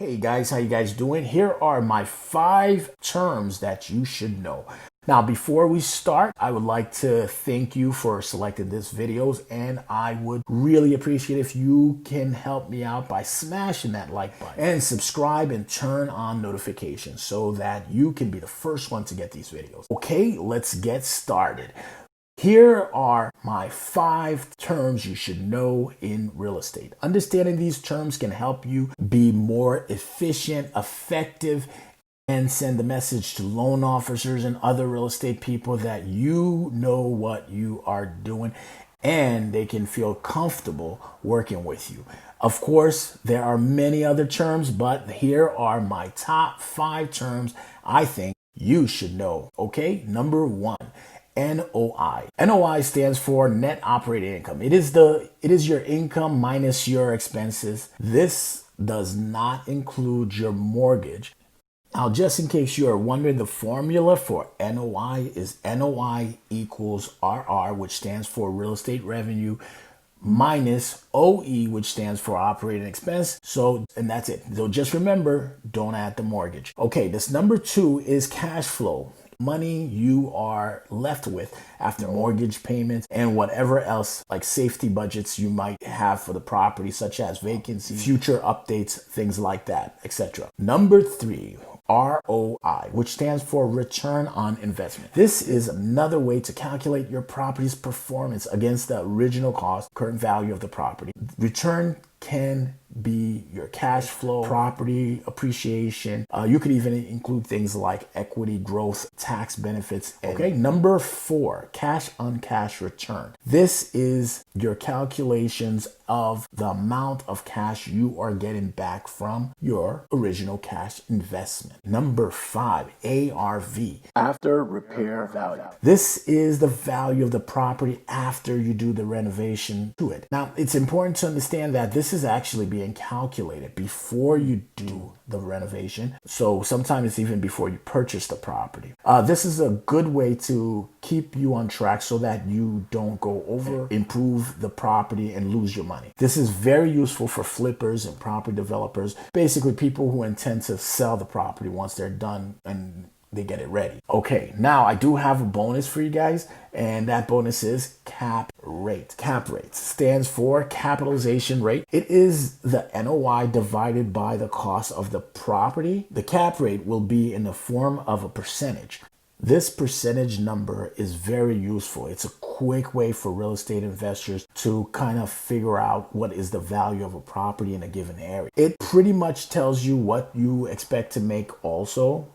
Hey guys, how you guys doing? Here are my 5 terms that you should know. Now, before we start, I would like to thank you for selecting this videos, and I would really appreciate if you can help me out by smashing that like button and subscribe and turn on notifications so that you can be the first one to get these videos. Okay, let's get started. Here are my 5 terms you should know in real estate. Understanding these terms can help you be more efficient, effective, and send the message to loan officers and other real estate people that you know what you are doing and they can feel comfortable working with you. Of course, there are many other terms, but here are my top 5 terms I think you should know. Okay, number 1. NOI. NOI stands for net operating income. It is your income minus your expenses. This does not include your mortgage. Now, just in case you are wondering, the formula for NOI is NOI equals RR, which stands for real estate revenue, minus OE, which stands for operating expense. And that's it. So just remember, don't add the mortgage. Okay, this number 2 is cash flow. Money you are left with after mortgage payments and whatever else like safety budgets you might have for the property, such as vacancy, future updates, things like that, etc. Number 3, ROI, which stands for return on investment. This is another way to calculate your property's performance against the original cost, current value of the property. Return can be your cash flow, property appreciation. You could even include things like equity growth, tax benefits. Okay, number 4, cash on cash return. This is your calculations of the amount of cash you are getting back from your original cash investment. Number 5, ARV, after repair value. This is the value of the property after you do the renovation to it. Now, it's important to understand that this is actually being calculated before you do the renovation. So sometimes it's even before you purchase the property. This is a good way to keep you on track so that you don't go over, improve the property and lose your money. This is very useful for flippers and property developers, basically people who intend to sell the property once they're done and they get it ready. Okay, now I do have a bonus for you guys, and that bonus is cap rate. Cap rate stands for capitalization rate. It is the NOI divided by the cost of the property. The cap rate will be in the form of a percentage. This percentage number is very useful. It's a quick way for real estate investors to kind of figure out what is the value of a property in a given area. It pretty much tells you what you expect to make also.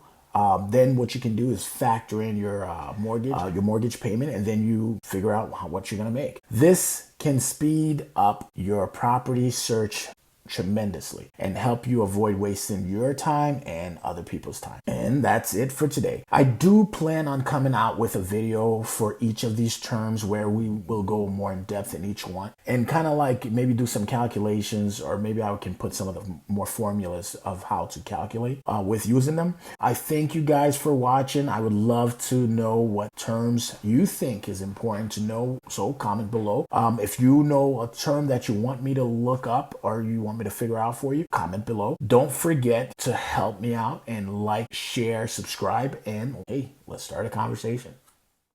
Then what you can do is factor in your mortgage payment, and then you figure out what you're going to make. This can speed up your property search tremendously and help you avoid wasting your time and other people's time. And that's it for today. I do plan on coming out with a video for each of these terms where we will go more in depth in each one and kind of like maybe do some calculations, or maybe I can put some of the more formulas of how to calculate with using them. I thank you guys for watching. I would love to know what terms you think is important to know, so comment below. If you know a term that you want me to look up or you want me to figure out for you, comment below. Don't forget to help me out and like, share, subscribe, and hey, let's start a conversation.